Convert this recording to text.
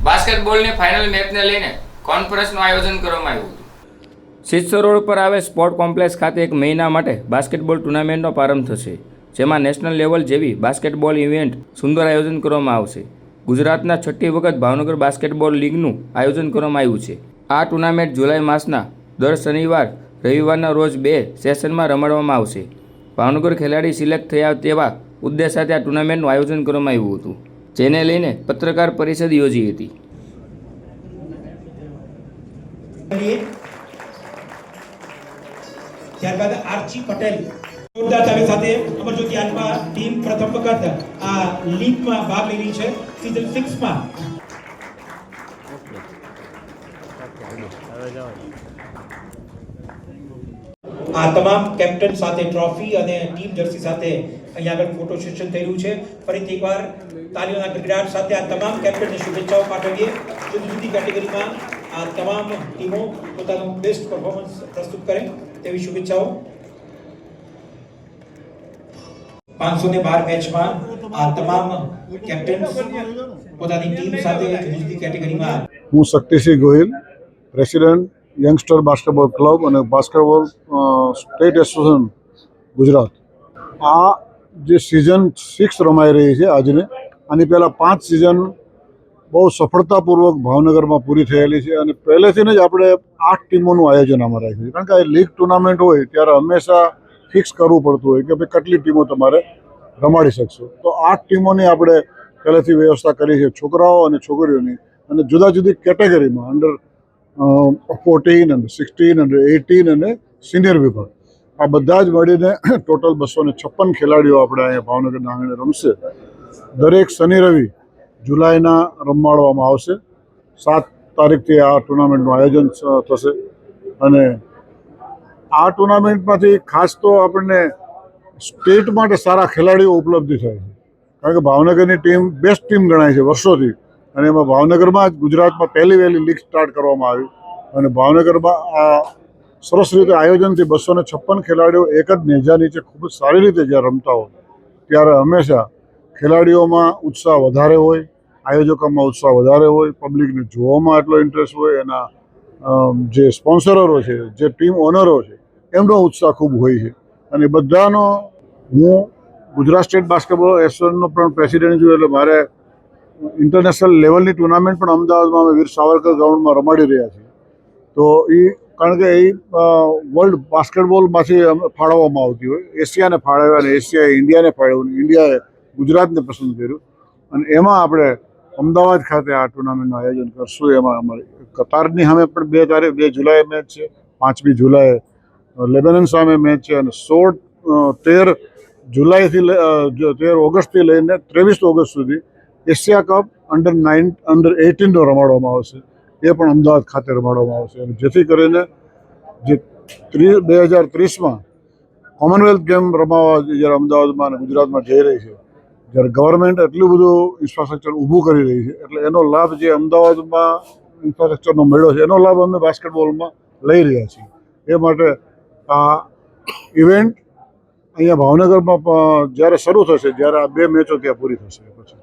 બાસ્કેટબોલની final મેચને લઈને કોન્ફરન્સનું આયોજન કરવામાં આવ્યું હતું। સિદ્ધસર રોડ પર આવેલ સ્પોર્ટ કોમ્પ્લેક્સ ખાતે એક મહિના માટે બાસ્કેટબોલ ટુર્નામેન્ટનો પ્રારંભ થશે, જેમાં નેશનલ લેવલ જેવી બાસ્કેટબોલ ઇવેન્ટ સુંદર આયોજન કરવામાં આવશે। ગુજરાતના 6ઠ્ઠી વખત ભાવનગર બાસ્કેટબોલ લીગનું આયોજન કરવામાં આવ્યું છે। આ ટુર્નામેન્ટ જુલાઈ માસના દર શનિવાર રવિવારના રોજ 2 સેશનમાં રમાડવામાં આવશે। ભાવનગર ખેલાડી સિલેક્ટ થયા તેવા ઉદ્દેશ સાથે આ ટુર્નામેન્ટનું આયોજન કરવામાં આવ્યું હતું, જેને લઈને પત્રકાર પરિષદ યોજી હતી। ત્યારબાદ આર્ચી પટેલ જોરદાર તાળી સાથે અમરજ્યોતિ આત્મા ટીમ પ્રથમ વખત આ લીગમાં ભાગ લઈ રહી છે સીઝન 6 માં। આ તમામ કેપ્ટન સાથે ટ્રોફી અને ટીમ જર્સી સાથે અહીંયા આગળ ફોટો સેશન થઈ રહ્યું છે। ફરીથી એકવાર તાળીઓના ગડગડાટ સાથે આ તમામ કેપ્ટનને શુભેચ્છાઓ પાઠવીએ। જુદી જુદી કેટેગરીમાં આ તમામ ટીમો પોતાનું બેસ્ટ પરફોર્મન્સ પ્રસ્તુત કરે તેવી શુભેચ્છાઓ। 512 મેચમાં આ તમામ કેપ્ટન્સ પોતાની ટીમ સાથે જુદી જુદી કેટેગરીમાં। હું Shaktisinh Gohil, president youngster basketball club અને બાસ્કેટબોલ સ્ટેટ એસોસિએશન ગુજરાત। આ જે સિઝન 6 રમાઈ રહી છે આજને, આની પહેલાં 5 સિઝન બહુ સફળતાપૂર્વક ભાવનગરમાં પૂરી થયેલી છે અને પહેલેથી જ આપણે 8 ટીમોનું આયોજન આમાં રાખ્યું છે, કારણ કે આ લીગ ટુર્નામેન્ટ હોય ત્યારે હંમેશા ફિક્સ કરવું પડતું હોય કે ભાઈ કેટલી ટીમો તમારે રમાડી શકશો। તો 8 ટીમોની આપણે પહેલેથી વ્યવસ્થા કરી છે, છોકરાઓ અને છોકરીઓની, અને જુદા જુદી કેટેગરીમાં અંડર 14 અને 16 અને 18 અને સિનિયર વિભાગ, આ બધા જ મળીને ટોટલ 256 ખેલાડીઓ આપણે અહીંયા ભાવનગરના આંગણે રમશે। દરેક શનિ રવિ જુલાઈના રમાડવામાં આવશે। 7 તારીખથી આ ટુર્નામેન્ટનું આયોજન થશે અને આ ટુર્નામેન્ટમાંથી ખાસ તો આપણને સ્ટેટ માટે સારા ખેલાડીઓ ઉપલબ્ધ થાય છે, કારણ કે ભાવનગરની ટીમ બેસ્ટ ટીમ ગણાય છે વર્ષોથી, અને એમાં ભાવનગરમાં જ ગુજરાતમાં પહેલી વહેલી લીગ સ્ટાર્ટ કરવામાં આવી અને ભાવનગરમાં આ સરસ રીતે આયોજનથી 256 ખેલાડીઓ એક જ નેજા નીચે ખૂબ જ સારી રીતે જ્યારે રમતા હોય ત્યારે હંમેશા ખેલાડીઓમાં ઉત્સાહ વધારે હોય, આયોજકોમાં ઉત્સાહ વધારે હોય, પબ્લિકને જોવામાં એટલો ઇન્ટરેસ્ટ હોય, એના જે સ્પોન્સરો છે, જે ટીમ ઓનરો છે, એમનો ઉત્સાહ ખૂબ હોય છે। અને બધાનો હું ગુજરાત સ્ટેટ બાસ્કેટબોલ એસોસિએશનનો પણ પ્રેસિડેન્ટ છું, એટલે મારે ઇન્ટરનેશનલ લેવલની ટુર્નામેન્ટ પણ અમદાવાદમાં અમે વીર સાવરકર ગ્રાઉન્ડમાં રમાડી રહ્યા છીએ। તો એ કારણ કે એ વર્લ્ડ બાસ્કેટબોલમાંથી ફાળવવામાં આવતી હોય, એશિયાને ફાળવ્યા અને એશિયાએ ઇન્ડિયાને ફાળવ્યું, ઇન્ડિયાએ ગુજરાતને પસંદ કર્યું અને એમાં આપણે અમદાવાદ ખાતે આ ટુર્નામેન્ટનું આયોજન કરશું। એમાં અમારી કતારની સામે પણ 2 જુલાઈ મેચ છે, 5મી જુલાઈએ લેબેનન સામે મેચ છે અને 13 જુલાઈથી 13 ઓગસ્ટથી લઈને 23 ઓગસ્ટ સુધી એશિયા કપ અંડર 18નો રમાડવામાં આવશે। એ પણ અમદાવાદ ખાતે રમાડવામાં આવશે અને જેથી કરીને જે 2030માં કોમનવેલ્થ ગેમ રમાવા જ્યારે અમદાવાદમાં અને ગુજરાતમાં જઈ રહી છે, જ્યારે ગવર્મેન્ટ એટલું બધું ઇન્ફ્રાસ્ટ્રક્ચર ઊભું કરી રહી છે, એટલે એનો લાભ જે અમદાવાદમાં ઇન્ફ્રાસ્ટ્રક્ચરનો મળ્યો છે એનો લાભ અમે બાસ્કેટબોલમાં લઈ રહ્યા છીએ। એ માટે આ ઇવેન્ટ અહીંયા ભાવનગરમાં જ્યારે શરૂ થશે, જ્યારે આ 2 મેચો ત્યાં પૂરી થશે પછી